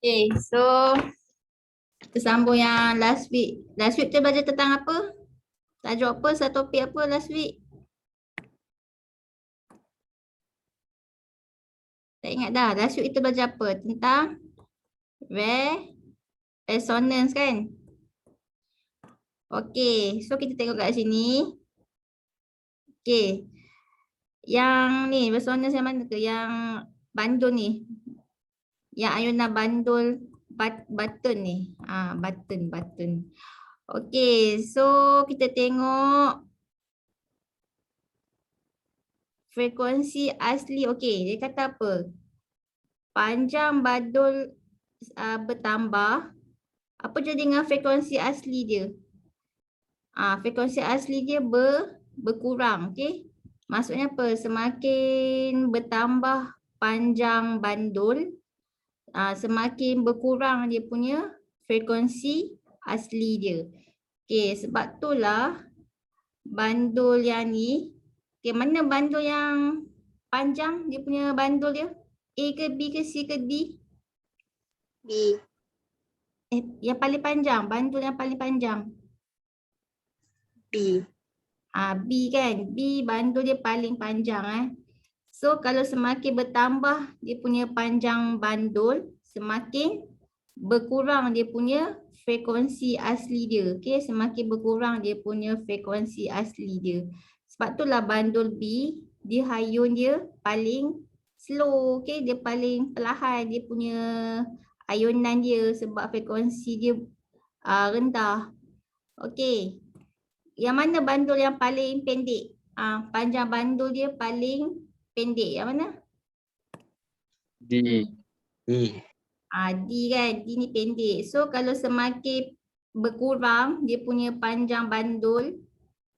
Okay, so kita sambung yang last week. Last week kita belajar tentang apa? Tajuk apa? Satu topik apa last week? Tak ingat dah. Last week kita belajar apa? Tentang resonance kan? Okay, so kita tengok kat sini. Okay, yang ni resonance yang mana ke? Yang bandul ni. Yang ayunan bandul button ni. Button. Okay, so kita tengok frekuensi asli. Okay, dia kata apa? Panjang bandul bertambah. Apa jadi dengan frekuensi asli dia? Frekuensi asli dia berkurang. Okay. Maksudnya apa? Semakin bertambah panjang bandul, semakin berkurang dia punya frekuensi asli dia. Okay, sebab itulah bandul yang ni. Okay, mana bandul yang panjang dia punya bandul dia? A ke B ke C ke D? B. Yang paling panjang, bandul yang paling panjang. B. B kan, B bandul dia paling panjang So kalau semakin bertambah dia punya panjang bandul, semakin berkurang dia punya frekuensi asli dia. Okay, semakin berkurang dia punya frekuensi asli dia. Sebab itulah bandul B, dia hayun dia paling slow. Okay, dia paling perlahan dia punya ayunan dia sebab frekuensi dia rendah. Okay. Yang mana bandul yang paling pendek? Panjang bandul dia paling pendek. Yang mana? D. D. D kan? D ni pendek. So kalau semakin berkurang dia punya panjang bandul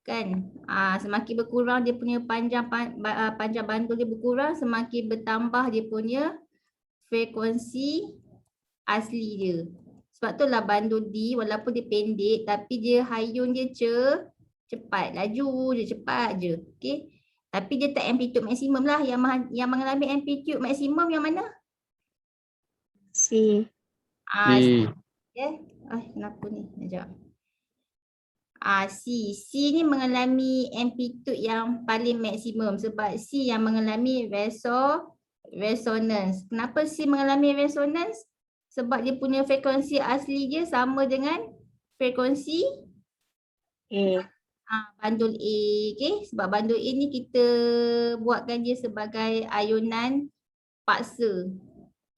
kan? Semakin berkurang dia punya panjang bandul dia berkurang, semakin bertambah dia punya frekuensi asli dia. Sebab tu lah bandul D walaupun dia pendek tapi dia hayun dia cepat, laju je, cepat je. Okay. Tapi dia tak amplitude maksimum lah. Yang mengalami amplitude maksimum yang mana? C. C. Okay. Kenapa ni? Sekejap. C. C ni mengalami amplitude yang paling maksimum sebab C yang mengalami resonance. Kenapa C mengalami resonance? Sebab dia punya frekuensi asli dia sama dengan frekuensi bandul A. Okay? Sebab bandul A ni kita buatkan dia sebagai ayunan paksa.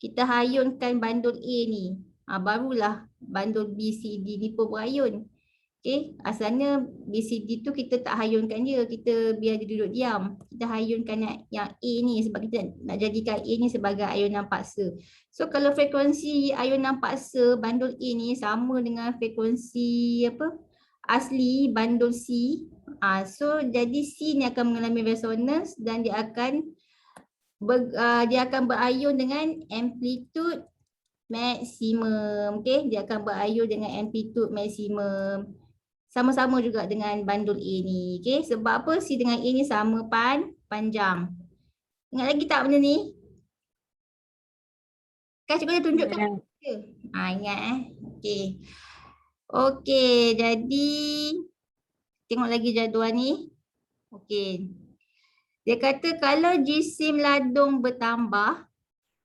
Kita hayunkan bandul A ni. Barulah bandul B, C, D ni pun berayun. Okay? Asalnya B, C, D tu kita tak hayunkan dia. Kita biar dia duduk diam. Kita hayunkan yang A ni sebab kita nak jadikan A ni sebagai ayunan paksa. So kalau frekuensi ayunan paksa bandul A ni sama dengan frekuensi asli bandul C. So jadi C ni akan mengalami resonance dan dia akan berayun dengan amplitude maksimum. Okay? Dia akan berayun dengan amplitude maksimum. Sama-sama juga dengan bandul A ni. Okay? Sebab apa? C dengan A ni sama panjang. Ingat lagi tak benda ni? Kan cikgu dah tunjukkan. Ingat Okay. Okay, jadi tengok lagi jadual ni. Okay. Dia kata kalau jisim ladung bertambah,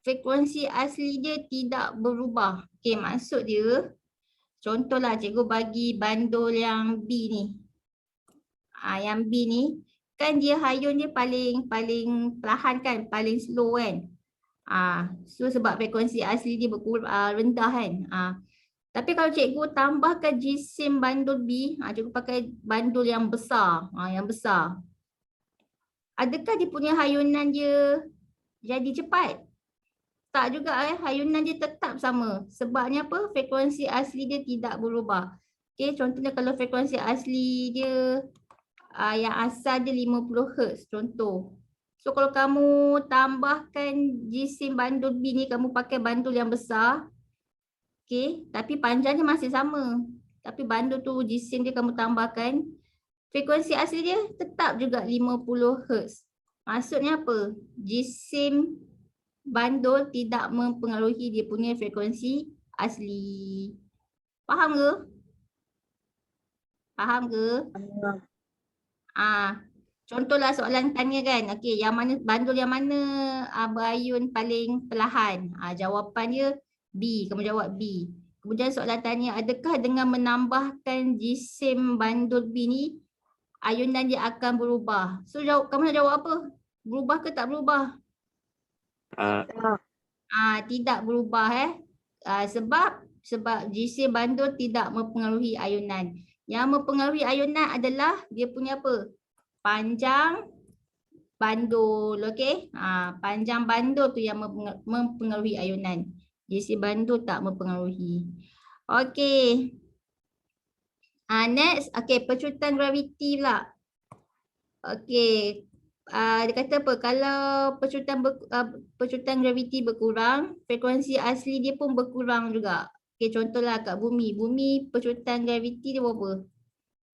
frekuensi asli dia tidak berubah. Okay, maksud dia, contohlah cikgu bagi bandul yang B ni. Yang B ni, kan dia hayun dia paling perlahan kan, paling slow kan. So sebab frekuensi asli dia rendah kan. Tapi kalau cikgu tambahkan jisim bandul B, cikgu pakai bandul yang besar. Yang besar. Adakah dia punya hayunan dia jadi cepat? Tak juga hayunan dia tetap sama. Sebabnya apa? Frekuensi asli dia tidak berubah. Okay, contohnya kalau frekuensi asli dia yang asal dia 50 Hz contoh. So kalau kamu tambahkan jisim bandul B ni, kamu pakai bandul yang besar. Okay, tapi panjangnya masih sama. Tapi bandul tu jisim dia kamu tambahkan, frekuensi asli dia tetap juga 50 Hz. Maksudnya apa? Jisim bandul tidak mempengaruhi dia punya frekuensi asli. Faham ke? Faham ke? Contohlah soalan tanya kan. Okey, yang mana bandul yang mana berayun paling perlahan? Jawapan dia B. Kamu jawab B. Kemudian soalan tanya, adakah dengan menambahkan jisim bandul B ni ayunan dia akan berubah? So kamu nak jawab apa? Berubah ke tak berubah? Tidak berubah sebab jisim bandul tidak mempengaruhi ayunan. Yang mempengaruhi ayunan adalah dia punya apa? Panjang bandul, okey? Panjang bandul tu yang mempengaruhi ayunan. Jisim bandul tak mempengaruhi. Okey. Next, okey, pecutan graviti pula. Okey. Dia kata apa? Kalau pecutan graviti berkurang, frekuensi asli dia pun berkurang juga. Okey, contohlah kat bumi. Bumi pecutan graviti dia berapa?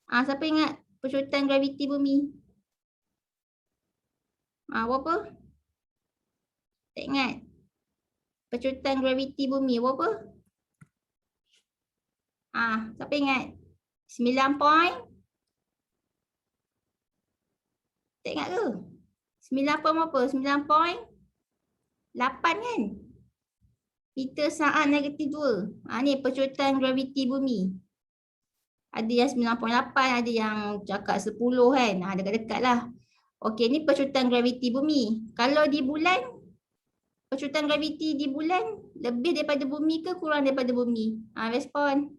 Siapa ingat pecutan graviti bumi? Berapa? Tak ingat. Pecutan graviti bumi berapa? Siapa ingat? 9 point? Tak ingat ke? 9 point berapa? 9.8 kan? Meter saat negatif 2. Ni pecutan graviti bumi. Ada yang 9.8, ada yang cakap 10 kan? Dekat-dekat lah. Okey, ni pecutan graviti bumi. Kalau di bulan, pecutan graviti di bulan lebih daripada bumi ke kurang daripada bumi? Respon.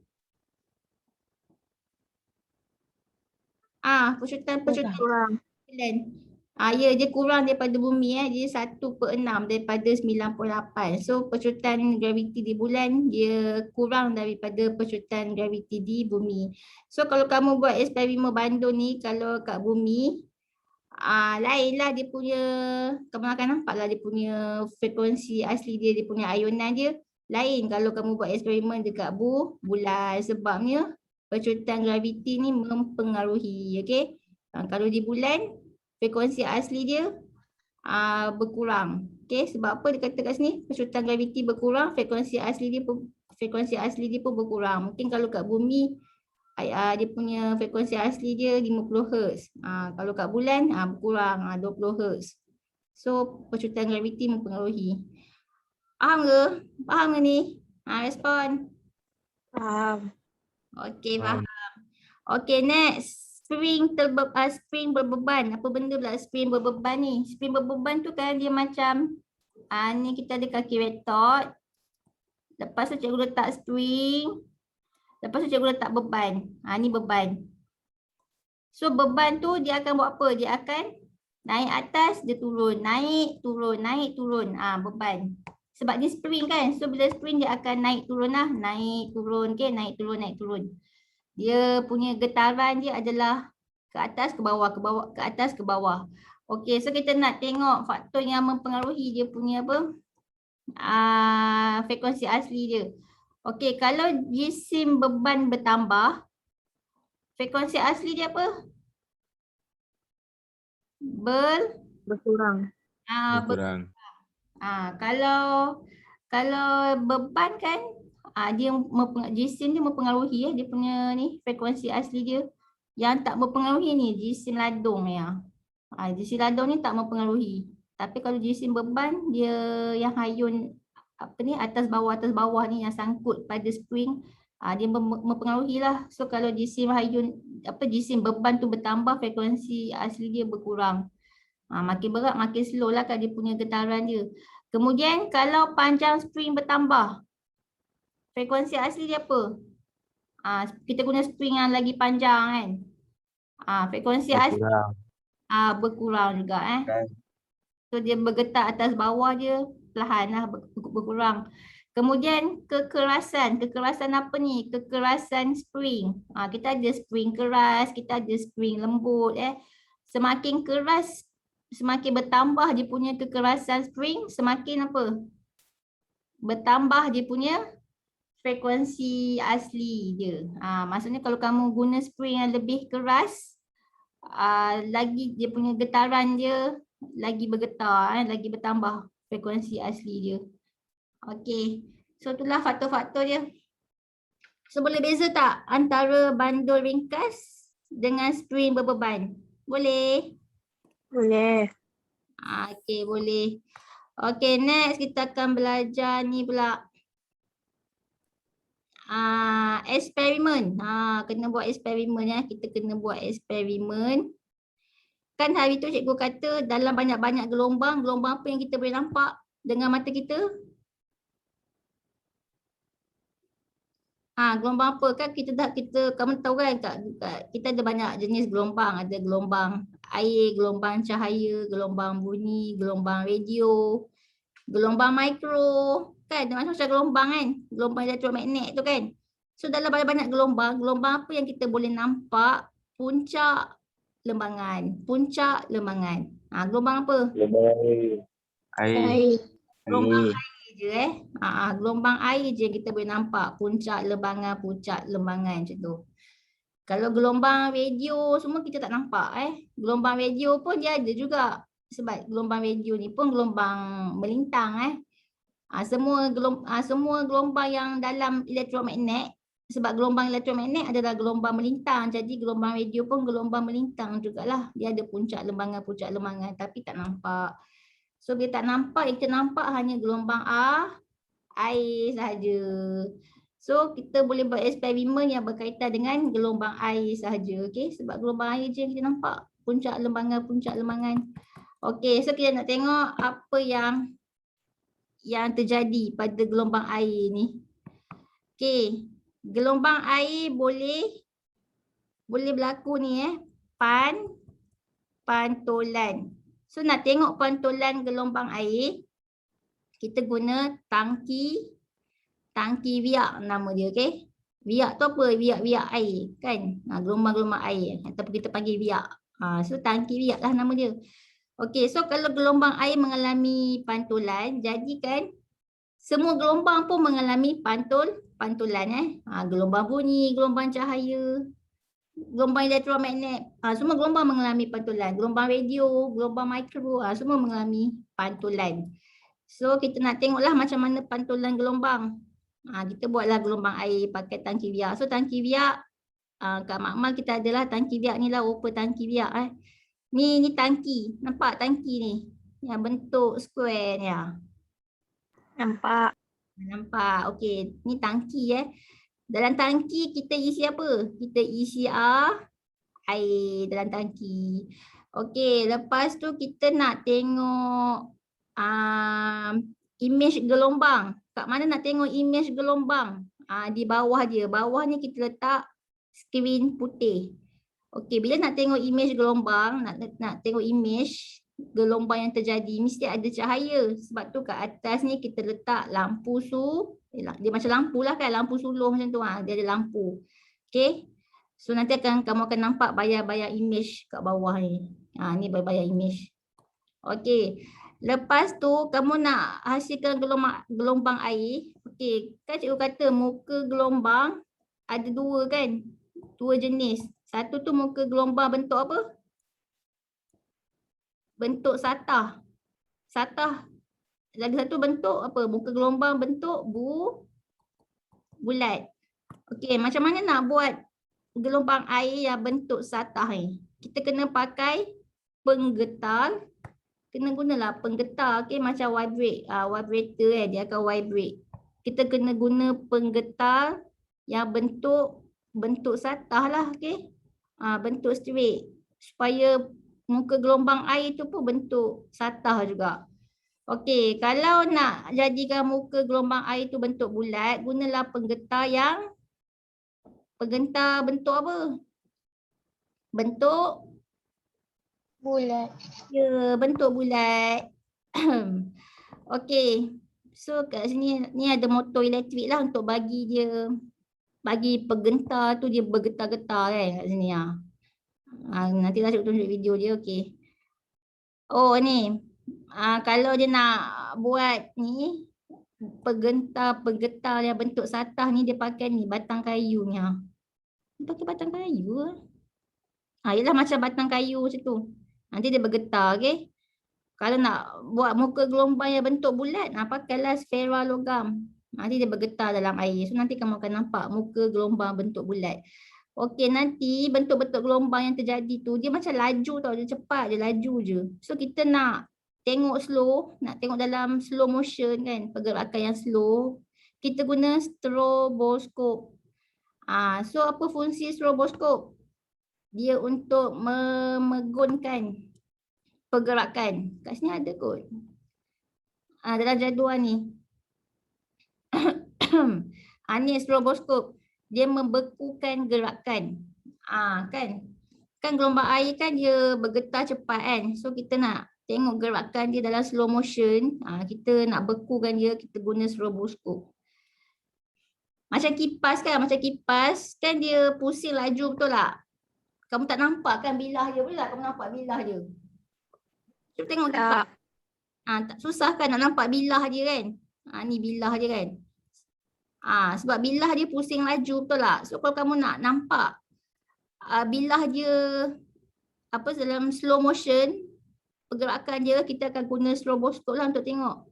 Pecutan bulan. Ya, dia kurang daripada bumi. Dia 1/6 daripada 9.8. So pecutan graviti di bulan dia kurang daripada pecutan graviti di bumi. So kalau kamu buat eksperimen bandul ni, kalau kat bumi lainlah dia punya, kamu akan nampak lah dia punya frekuensi asli dia, dia punya ayunan dia lain kalau kamu buat eksperimen dekat bulan. Sebabnya pecutan graviti ni mempengaruhi. Okey. Kalau di bulan frekuensi asli dia berkurang. Okey, sebab apa dia kata kat sini pecutan graviti berkurang, frekuensi asli dia pun berkurang. Mungkin kalau kat bumi dia punya frekuensi asli dia 50 Hz. Kalau kat bulan berkurang 20 Hz. So pecutan graviti mempengaruhi. Faham ke? Faham ke ni? Respon. Faham. Okey, faham. Okey, next. Spring berbeban. Apa benda pula spring berbeban ni? Spring berbeban tu kan dia macam ni kita ada kaki retot. Lepas tu cikgu letak spring. Lepas tu cikgu letak beban. Ni beban. So beban tu dia akan buat apa? Dia akan naik atas, dia turun. Naik, turun, naik, turun. Beban. Sebab dia spring kan. So bila spring dia akan naik turun lah. Naik, turun. Okay, naik, turun, naik, turun. Dia punya getaran dia adalah ke atas, ke bawah, ke bawah, ke atas, ke bawah. Okey, so kita nak tengok faktor yang mempengaruhi dia punya apa? Frekuensi asli dia. Okey, kalau jisim beban bertambah, frekuensi asli dia apa? Berkurang. Berkurang. Kalau beban kan jisim dia mempengaruhi dia punya ni frekuensi asli dia. Yang tak mempengaruhi ni jisim ladung ya. Jisim ladung ni tak mempengaruhi. Tapi kalau jisim beban dia yang hayun atas bawah ni yang sangkut pada spring dia mempengaruhi lah. So kalau jisim hayun jisim beban tu bertambah, frekuensi asli dia berkurang. Makin berat makin slow lah kan dia punya getaran dia. Kemudian kalau panjang spring bertambah, frekuensi asli dia apa? Kita guna spring yang lagi panjang kan. Frekuensi asli berkurang juga So dia bergetar atas bawah dia perlahan lah berkurang. Kemudian kekerasan apa ni? Kekerasan spring. Kita ada spring keras, kita ada spring lembut Semakin keras, semakin bertambah dia punya kekerasan spring, semakin apa? Bertambah dia punya frekuensi asli dia. Maksudnya kalau kamu guna spring yang lebih keras, lagi dia punya getaran dia lagi bergetar, lagi bertambah. frekuensi asli dia. Okey. So itulah faktor-faktor dia. So boleh beza tak antara bandul ringkas dengan spring berbeban? Boleh? Boleh. Okey, boleh. Okey, next kita akan belajar ni pula. Eksperimen. Kena buat eksperimen ya. Kita kena buat eksperimen. Kan hari tu cikgu kata dalam banyak-banyak gelombang, gelombang apa yang kita boleh nampak dengan mata kita? Gelombang apa kan kamu tahu kan kita ada banyak jenis gelombang, ada gelombang air, gelombang cahaya, gelombang bunyi, gelombang radio, gelombang mikro, kan ada macam-macam gelombang kan, gelombang elektromagnet tu kan. So dalam banyak-banyak gelombang, gelombang apa yang kita boleh nampak puncak lembangan, puncak lembangan. Gelombang apa? Gelombang air. Air. Gelombang air je gelombang air je kita boleh nampak puncak lembangan macam tu. Kalau gelombang radio semua kita tak nampak Gelombang radio pun dia ada juga. Sebab gelombang radio ni pun gelombang melintang semua gelombang yang dalam elektromagnet, sebab gelombang elektromagnet adalah gelombang melintang. Jadi gelombang radio pun gelombang melintang jugalah. Dia ada puncak lembangan tapi tak nampak. So bila tak nampak, kita nampak hanya gelombang air sahaja. So kita boleh buat eksperimen yang berkaitan dengan gelombang air sahaja. Okay? Sebab gelombang air je yang kita nampak. Puncak lembangan. Okay, so kita nak tengok apa yang terjadi pada gelombang air ni. Okay, gelombang air boleh berlaku ni pantulan. So nak tengok pantulan gelombang air, kita guna tangki biak nama dia, okey. Biak tu apa? Biak air kan? Gelombang-gelombang air ataupun kita panggil biak. So tangki biak lah nama dia. Okey, so kalau gelombang air mengalami pantulan, jadi kan semua gelombang pun mengalami pantulan gelombang bunyi, gelombang cahaya, gelombang elektromagnet, semua gelombang mengalami pantulan. Gelombang radio, gelombang mikro, semua mengalami pantulan. So kita nak tengoklah macam mana pantulan gelombang. Kita buatlah gelombang air pakai tangki biak. So tangki biak, kat makmal kita adalah tangki biak ni lah, rupa tangki biak Ni tangki, nampak tangki ni? Yang bentuk square ni Nampak. Nampak, okey. Ni tangki Dalam tangki kita isi apa? Kita isi air dalam tangki. Okey, lepas tu kita nak tengok image gelombang. Kat mana nak tengok image gelombang? Di bawah dia. Bawah ni kita letak skrin putih. Okey, bila nak tengok image gelombang, nak tengok image gelombang yang terjadi, mesti ada cahaya. Sebab tu kat atas ni kita letak lampu dia macam lampu lah kan, lampu suluh macam tu. Dia ada lampu. Okay. So nanti kamu akan nampak bayar-bayar image kat bawah ni. Ni bayar-bayar image. Okay. Lepas tu kamu nak hasilkan gelombang air. Okay. Kan cikgu kata muka gelombang ada dua kan? Dua jenis. Satu tu muka gelombang bentuk apa? Bentuk satah. Lagi satu bentuk apa? Muka gelombang bentuk bulat. Okey, macam mana nak buat gelombang air yang bentuk satah ni? Kita kena pakai penggetar. Kena gunalah penggetar, okey, macam vibrator dia akan vibrate. Kita kena guna penggetar yang bentuk satah lah, okey. Bentuk straight supaya muka gelombang air tu pun bentuk satah juga. Okey, kalau nak jadikan muka gelombang air tu bentuk bulat, gunalah penggetar bentuk apa? Bentuk Bulat. ya, bentuk bulat. Okey. So kat sini ni ada motor elektrik lah untuk bagi penggetar tu dia bergetar-getar kan kat sini nantilah cikgu tunjuk video dia, okey. Oh ni. Kalau dia nak buat ni penggetar yang bentuk satah ni, dia pakai ni batang kayu ni Dia pakai batang kayu yelah macam batang kayu macam tu. Nanti dia bergetar, okey. Kalau nak buat muka gelombang yang bentuk bulat, pakailah sfera logam. Nanti dia bergetar dalam air. So nanti kamu akan nampak muka gelombang bentuk bulat. Okey, nanti bentuk-bentuk gelombang yang terjadi tu dia macam laju tau, dia cepat je, laju je. So kita nak tengok slow, nak tengok dalam slow motion kan, pergerakan yang slow. Kita guna stroboskop. So apa fungsi stroboskop? Dia untuk memegunkan pergerakan. Kat sini ada kot. Dalam jadual ni. Ni stroboskop. Dia membekukan gerakan. Kan gelombang air kan dia bergetar cepat kan. So kita nak tengok gerakan dia dalam slow motion. Kita nak bekukan dia, kita guna stroboskop. Macam kipas kan dia pusing laju, betul tak? Kamu tak nampak kan bilah dia, boleh tak kamu nampak bilah dia? Cuba tengok tak. Tak susah kan nak nampak bilah dia kan? Ni bilah dia kan? Sebab bilah dia pusing laju, betul tak? So kalau kamu nak nampak bilah dia dalam slow motion, pergerakan dia, kita akan guna stroboskop lah untuk tengok.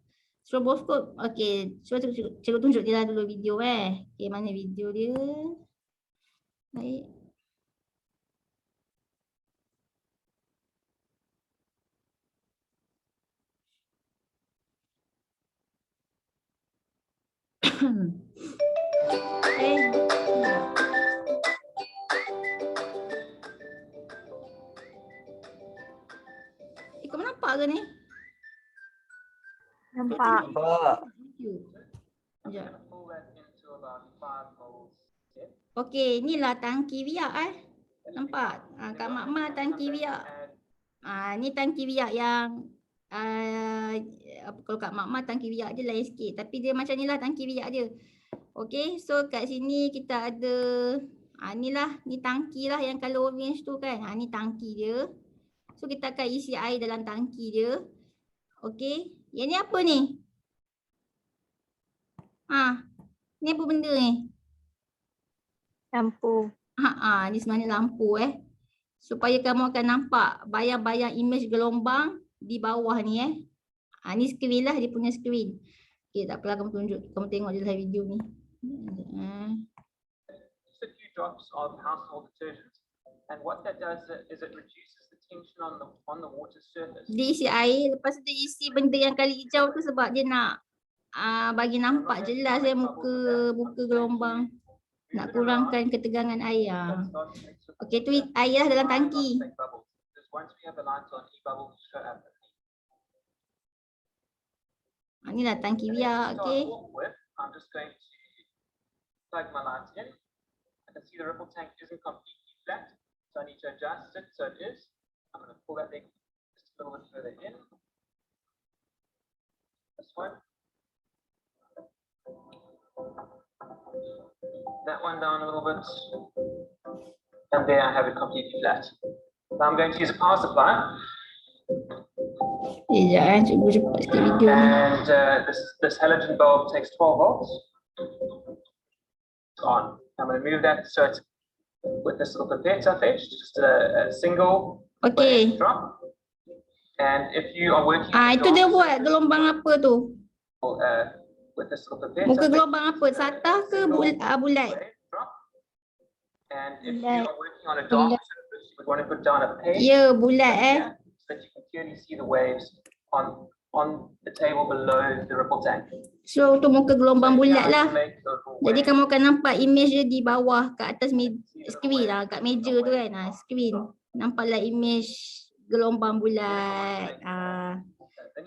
Stroboskop, okey. Cuba cikgu tunjuk dia lah dulu video Okey, mana video dia? Baik. Kamu nampak ke ni? Nampak. Okey, inilah tangki biak Nampak? Kak Makma tangki biak. Ni tangki biak yang kalau Kak Makma tangki biak je lain sikit, tapi dia macam ni lah tangki biak dia. Okey, so kat sini kita ada ni tangki lah yang color orange tu kan. Ni tangki dia. So kita akan isi air dalam tangki dia. Okey, yang ni apa ni? Ni apa benda ni? Lampu. Ni sebenarnya lampu supaya kamu akan nampak bayang-bayang image gelombang di bawah ni ni skrin lah, dia punya skrin. Okey, tak apalah kamu tengok je dalam video ni. Just a few drops of household detergent, and what that does is it reduces the tension on the water surface. Dia isi air, lepas tu dia isi benda yang kali hijau tu sebab dia nak bagi nampak jelas muka gelombang. Nak kurangkan ketegangan air. Okey, tu air lah dalam tangki. Inilah tangki biak, okey. I'm just going to plug my lights in. I can see the ripple tank isn't completely flat, so I need to adjust it so it is. I'm going to pull that thing just a little bit further in. This one. That one down a little bit. And there I have it completely flat. Now I'm going to use a power supply. Cikgu cepat sikit video ni. And this halogen bulb takes 12 volts. It's on. I'm going to move that so it's with this little pipette I've fetched, just a single drop. And if you are working itu dia buat gelombang apa tu? with this little pipette, muka gelombang apa? Satah ke bulat? And if you are working on a dark surface, you want to put down a page. Ya, bulat so that you can clearly see the waves on the table below the ripple tank. So tu muka gelombang bulat lah. Jadi kamu akan nampak image dia di bawah kat atas skrin lah, kat meja tu kan. Skrin. Nampaklah image gelombang bulat.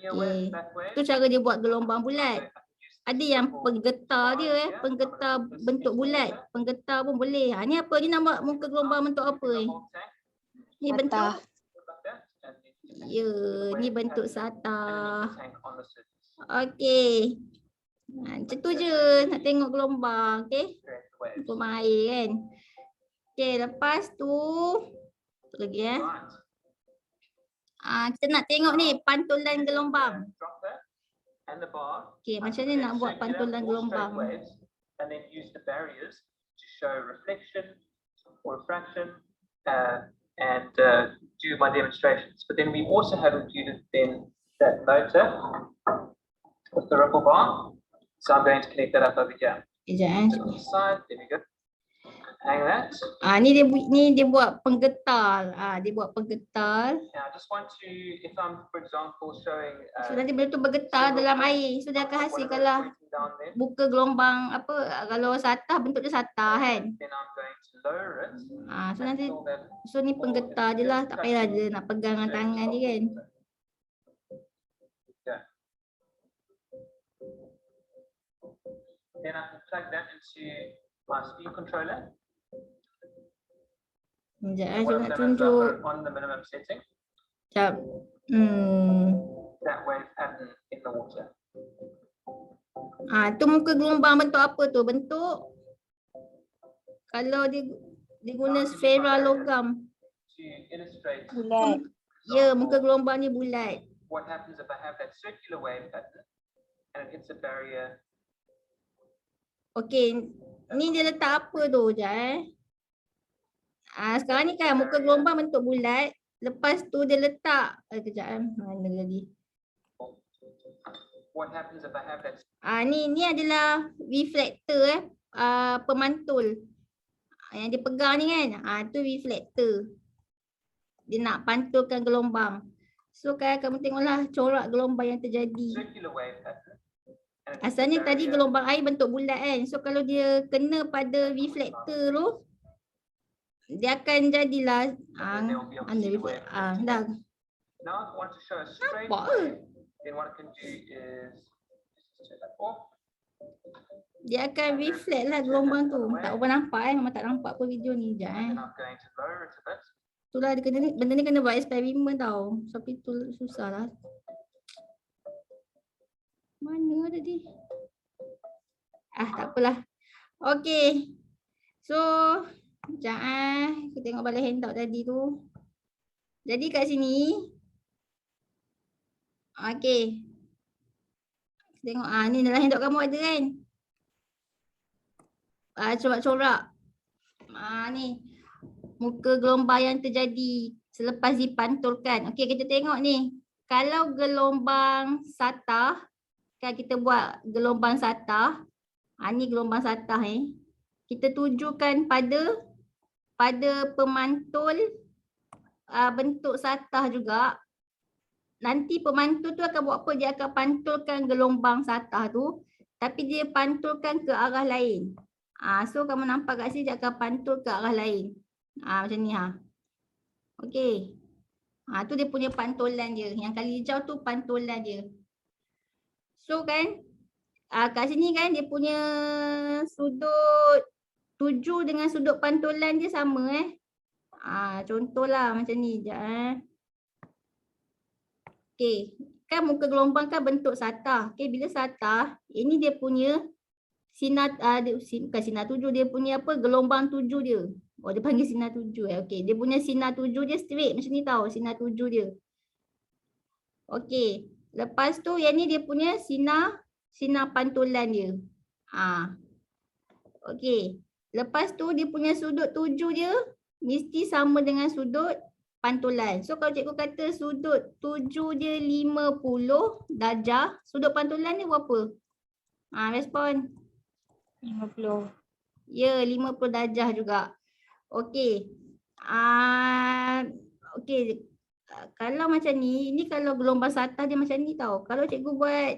Okay. Tu cara dia buat gelombang bulat. Ada yang penggetar dia penggetar bentuk bulat. Penggetar pun boleh. Ni apa? Ni nak buat muka gelombang bentuk apa ni? Ni bentuk ya, ni bentuk satah. Okey. Macam tu je nak tengok gelombang, okey? Untuk air kan. Okey, lepas tu lagi kita nak tengok ni pantulan gelombang. Okey, macam ni nak buat pantulan gelombang. And then use the barriers to show reflection or refraction and do my demonstrations. But then we also have included then that motor with the ripple bar. So I'm going to connect that up over here. Sekejap To the side, there we go. Hang that. Ni dia buat penggetar. Dia buat penggetar. Now I just want to, if I'm, for example, showing So nanti benda tu bergetar dalam air. So dia akan hasil kalau down there, buka gelombang apa, kalau satah bentuk dia satah kan. then I'm going to lower it. So nanti Until that ni penggetar je lah, tak payahlah dia nak pegang dengan tangan dia kan. Yeah. Then I can plug that into my speed controller. Sekejap What saya I've nak done is I've tunjuk. got it on the minimum setting, Sekejap. that wave pattern in the water. Tu muka gelombang bentuk apa tu? Bentuk kalau dia guna sfera logam. To illustrate Bulat. Ya, muka gelombang ni bulat. what happens if I have that circular wave pattern and it hits a barrier. Okey, ni dia letak apa tu? Sekejap sekarang ni kan muka gelombang bentuk bulat. Lepas tu dia letak, kejap mana lagi. What happens if I have that Ni adalah reflector pemantul. Yang dia pegang ni kan, tu reflector. Dia nak pantulkan gelombang. So kan kamu tengoklah corak gelombang yang terjadi. circular wave pattern? And it hits a Asalnya tadi barrier, gelombang air bentuk bulat kan. So kalau dia kena pada reflector tu, dia akan jadilah and then there will be under obviously a wave. dah. Now if I want to show a straight Nampak ke? wave, then what I can do is just turn that off. Dia akan reflect lah gelombang tu. Tak apa nampak memang tak nampak pun video ni. Sekejap And I'm going to lower it a bit. Itulah dia kena, benda ni kena buat eksperimen tau. Tapi tu susah lah. Mana tadi? Tak apalah. Okay. So, sekejap kita tengok balik handout tadi tu. Jadi kat sini. Okay. Tengok ni dalam handout kamu ada kan? Corak-corak. Ni. Muka gelombang yang terjadi selepas dipantulkan. Okey, kita tengok ni. Kalau gelombang satah, kan kita buat gelombang satah. Ni gelombang satah Kita tujukan pada pemantul bentuk satah juga. Nanti pemantul tu akan buat apa? Dia akan pantulkan gelombang satah tu, tapi dia pantulkan ke arah lain. So kamu nampak kat sini dia akan pantul ke arah lain. Macam ni Okey. Tu dia punya pantulan dia. Yang kali hijau tu pantulan dia. So kan kat sini kan dia punya sudut tuju dengan sudut pantulan dia sama contohlah macam ni sekejap Okey, kan muka gelombang kan bentuk satah. Okey, bila satah, ini dia punya sinar bukan sinar tuju, dia punya apa? Gelombang tuju dia. Dia panggil sinar tuju Okey, dia punya sinar tuju dia straight macam ni tau, sinar tuju dia. Okey, lepas tu yang ni dia punya sinar pantulan dia. Okey, lepas tu dia punya sudut tuju dia mesti sama dengan sudut pantulan. So kalau cikgu kata sudut tuju dia 50 darjah, sudut pantulan ni berapa? Respon. 50. Ya, 50 darjah juga. Okey. Okey. Kalau macam ni kalau gelombang satah dia macam ni tau. Kalau cikgu buat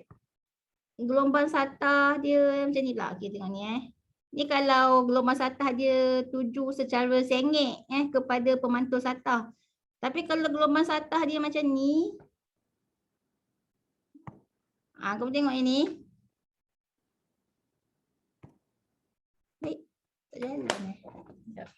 gelombang satah dia macam ni pula. Okey, tengok ni Ni kalau gelombang satah dia tuju secara sengit kepada pemantul satah. Tapi kalau gelombang satah dia macam ni. Kamu tengok ini. Baik. Tak jalan Sekejap.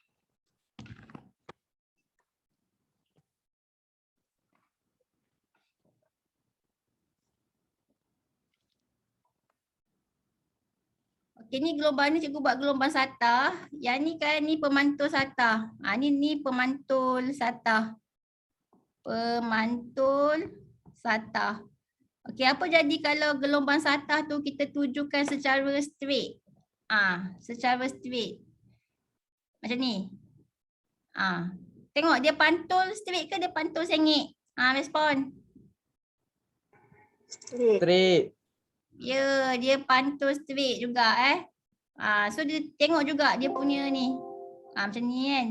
Okey, ni gelombang ni cikgu buat gelombang satah. Yang ni kan ni pemantul satah. Ni pemantul satah. Pemantul satah. Okey, apa jadi kalau gelombang satah tu kita tujukan secara straight? Secara straight. Macam ni. Tengok dia pantul straight ke dia pantul sengit? Respon. Straight. Ya, dia pantul straight juga so dia tengok juga dia punya ni. Macam ni kan.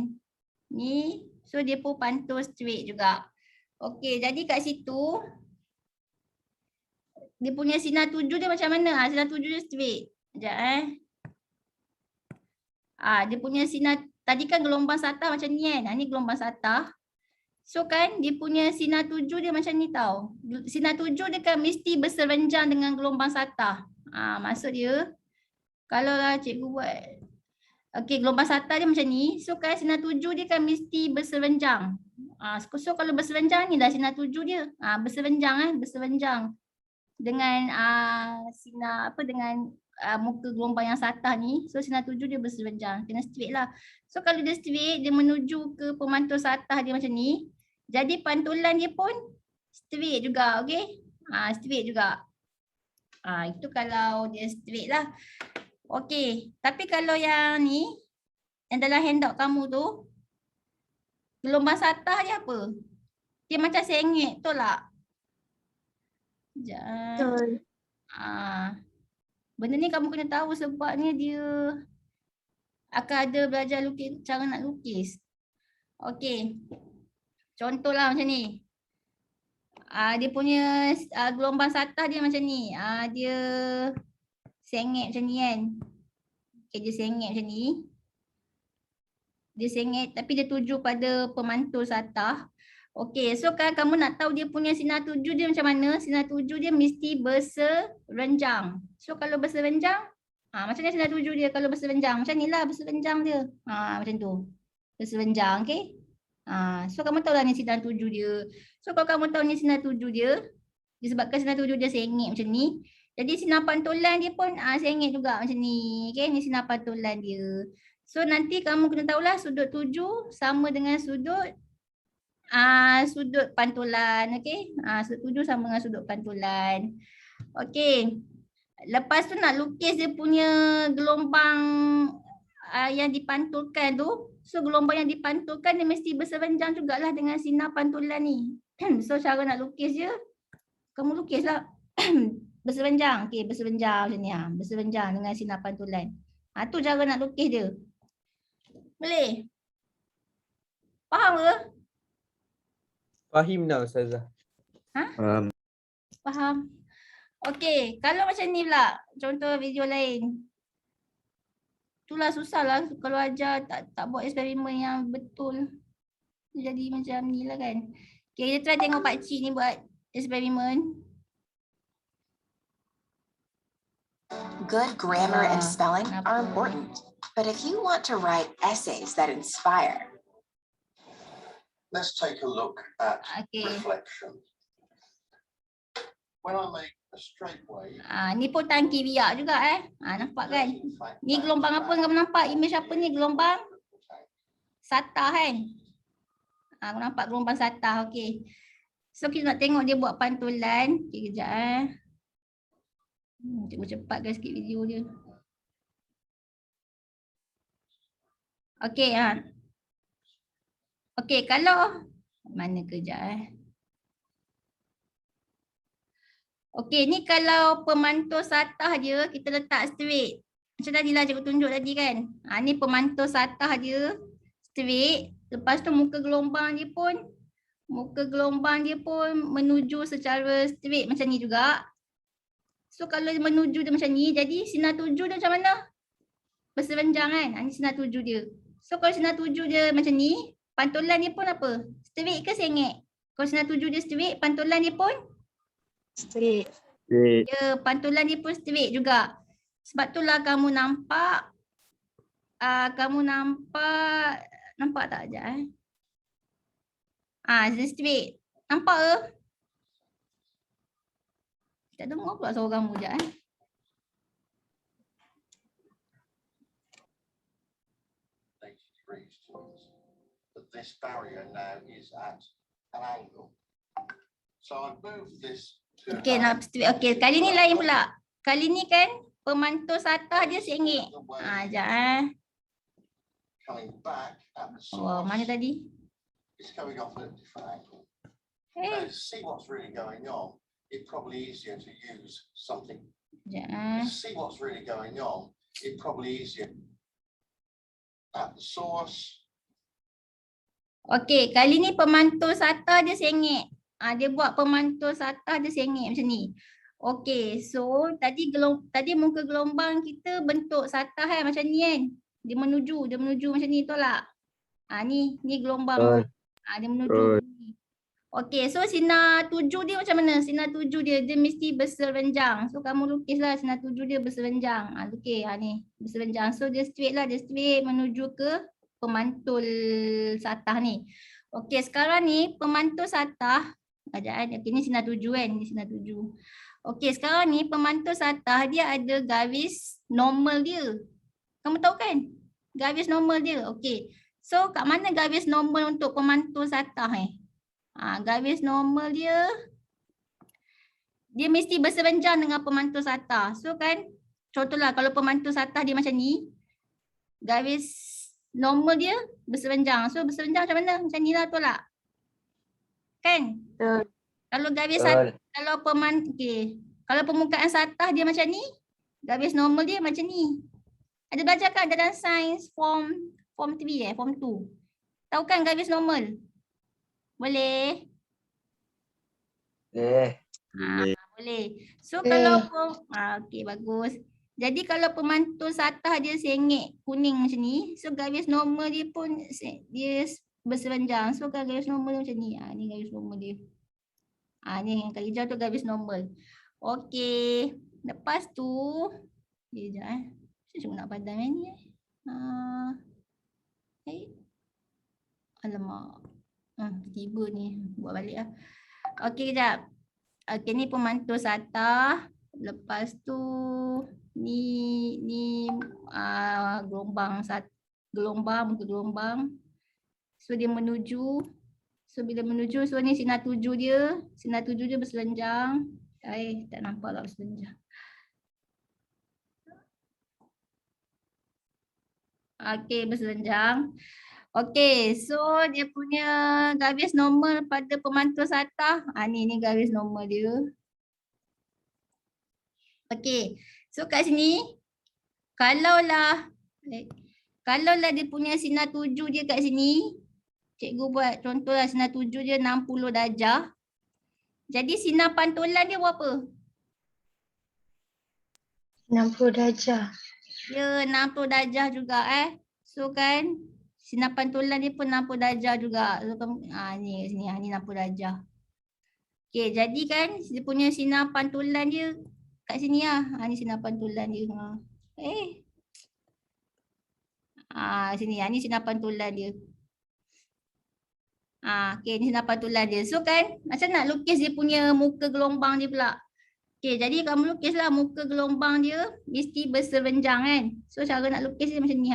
Ni, so dia pun pantul straight juga. Okey, jadi kat situ dia punya sinar tuju dia macam mana? Sinar tuju dia straight. Sekejap dia punya sinar tadi kan gelombang satah macam ni kan. Ni gelombang satah. So kan dia punya sinar tuju dia macam ni tau. Sinar tuju dia kan mesti berserenjang dengan gelombang satah. Maksud dia kalau lah cikgu buat okey gelombang satah dia macam ni. So kan sinar tuju dia kan mesti berserenjang. So kalau berserenjang ni dah sinar tuju dia. Berserenjang berserenjang dengan sinar dengan muka gelombang yang satah ni. So sinar tuju dia berserenjang. Kena straight lah. So kalau dia straight dia menuju ke pemantul satah dia macam ni. Jadi pantulan dia pun straight juga, okey? Straight juga. Itu kalau dia straight lah. Okey, tapi kalau yang ni, yang dalam handout kamu tu, gelombang satah dia apa? Dia macam sengit, betul tak? Sekejap. Betul. Benda ni kamu kena tahu sebabnya dia akan ada belajar lukis, cara nak lukis. Okey. Contohlah macam ni. Dia punya gelombang satah dia macam ni. Dia sengit macam ni kan. Okay, dia sengit macam ni. Dia sengit tapi dia tuju pada pemantul satah. Okey, so kan kamu nak tahu dia punya sinar tuju dia macam mana? Sinar tuju dia mesti berserenjang. So kalau berserenjang, macam ni sinar tuju dia kalau berserenjang. Macam ni lah berserenjang dia. Macam tu. Berserenjang, okey? So kamu tahu lah ni sinar tuju dia. So kalau kamu tahu ni sinar tuju dia, disebabkan sinar tuju dia sengit macam ni, jadi sinar pantulan dia pun sengit juga macam ni. Okay, ni sinar pantulan dia. So nanti kamu kena tahulah sudut tuju sama dengan sudut sudut pantulan. Okay, sudut tuju sama dengan sudut pantulan. Okay, lepas tu nak lukis dia punya gelombang yang dipantulkan tu. So gelombang yang dipantulkan dia mesti berserenjang jugalah dengan sinar pantulan ni. So cara nak lukis je, kamu lukislah berserenjang. Okey, berserenjang macam ni berserenjang dengan sinar pantulan. Tu cara nak lukis dia. Boleh? Faham ke? Fahim dah Ustazah. Faham. Okey, kalau macam ni pula, contoh video lain. Itulah susahlah kalau ajar tak buat eksperimen yang betul. Jadi macam ni lah kan. Okay, kita try tengok pakcik ni buat eksperimen. Good grammar and spelling are important, but if you want to write essays that inspire, let's take a look at reflection. When I make a straight wave, ni pun tangki biak juga nampak kan? Ni gelombang apa kamu nampak? Image apa ni? Gelombang satah kan? Kamu nampak gelombang satah, okey. So kita nak tengok dia buat pantulan. Okey, kejap Cikgu cepatkan sikit video dia. Okey, okey, kalau mana kejap Okey, ni kalau pemantul satah dia kita letak straight. Macam tadilah cikgu tunjuk tadi kan. Ni pemantul satah dia straight. Lepas tu muka gelombang dia pun menuju secara straight macam ni juga. So kalau menuju dia macam ni, jadi sinar tuju dia macam mana? Berserenjang kan? Ni sinar tuju dia. So kalau sinar tuju dia macam ni, pantulan dia pun apa? Straight ke sengit? Kalau sinar tuju dia straight, pantulan dia pun? Straight. Ya, pantulan dia pun straight juga. Sebab itulah kamu nampak, nampak tak sekejap dia straight. Nampak ke? Tak dengar pula suara kamu sekejap But this barrier now is at an angle. So I move this to Okey, kali ni lain pula. Kali ni kan pemantul satah dia sengit. Sekejap coming back at the source. mana tadi? It's coming off at a different angle. Now, to see what's really going on, it's probably easier to use something. Sekejap, To see what's really going on, it's probably easier at the source. Okey, kali ni pemantul SATA dia sengit. Dia buat pemantul SATA dia sengit macam ni. Okey, so tadi muka gelombang kita bentuk SATA macam ni kan. Dia menuju macam ni, betul tak? Ni gelombang. Dia menuju. Ni. Okey, so sinar tuju dia macam mana? Sinar tuju dia mesti berserenjang. So kamu lukislah sinar tuju dia berserenjang. Lukis ni berserenjang. So dia straight menuju ke pemantul SATA ni. Okey, sekarang ni pemantul SATA. Okey, ni sinar tuju kan? Ni sinar tuju. Okey, sekarang ni pemantul SATA dia ada garis normal dia. Kamu tahu kan? Garis normal dia. Okey. So kat mana garis normal untuk pemantul SATA garis normal dia mesti berserenjang dengan pemantul SATA. So kan, contohlah kalau pemantul SATA dia macam ni, garis normal dia berserenjang. So berserenjang macam mana? Macam ni lah, betul tak? Kan? Kalau garis kalau kalau permukaan SATA dia macam ni, garis normal dia macam ni. Ada belajar kan dalam sains form 3 form 2. Tahu kan garis normal? Boleh? Boleh. So kalau okey, bagus. Jadi kalau pemantul SATA dia sengit kuning macam ni, so garis normal dia pun dia berserenjang. So kalau garis normal dia macam ni. Ni garis normal dia. Ni yang kat hijau tu garis normal. Okey. Lepas tu sekejap saya cuma nak padam yang ni. Alamak. Tiba ni. Buat balik lah. Okey, kejap. Okey, ni pemantul SATA. Lepas tu ni muka gelombang. So dia menuju. So bila menuju, so ni sinar tuju dia. Sinar tuju dia berselenjang. Tak nampak lah berselenjang. Okey, berselenjang. Okey, so dia punya garis normal pada pemantul SATA. Ni garis normal dia. Okey, so kat sini kalaulah dia punya sinar tuju dia kat sini, cikgu buat contohlah sinar tuju dia 60 darjah. Jadi sinar pantulan dia berapa? 60 darjah. Ya, 60 darjah juga So kan sinar pantulan dia pun 60 darjah juga. So, ni sini ni 60 darjah. Okey, jadi kan dia punya sinar pantulan dia kat sini lah. Ni sinar pantulan dia. Sini ni sinar pantulan dia. Okey, ni sinar pantulan dia. So kan macam nak lukis dia punya muka gelombang dia pula. Okey, jadi kamu lukislah muka gelombang dia mesti berserenjang kan. So cara nak lukis dia macam ni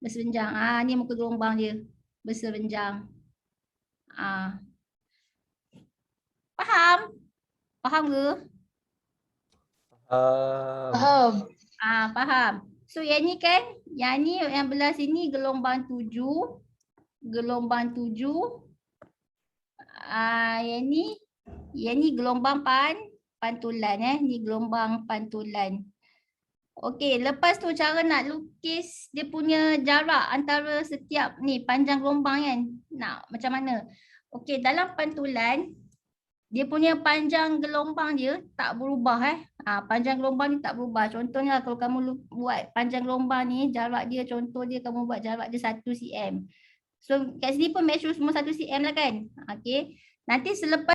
berserenjang. Ni muka gelombang dia berserenjang. Faham? Faham ke? Faham. Faham. So yang ni kan, yang belah sini gelombang 7. Gelombang 7. Yang ni gelombang pantulan ni gelombang pantulan. Okey, lepas tu cara nak lukis dia punya jarak antara setiap ni panjang gelombang kan. Nak macam mana? Okey, dalam pantulan dia punya panjang gelombang dia tak berubah panjang gelombang ni tak berubah. Contohnya kalau kamu buat panjang gelombang ni, jarak dia contoh dia kamu buat jarak dia 1 cm. So kat sini pun make sure semua 1 cm lah kan. Okey. Nanti selepas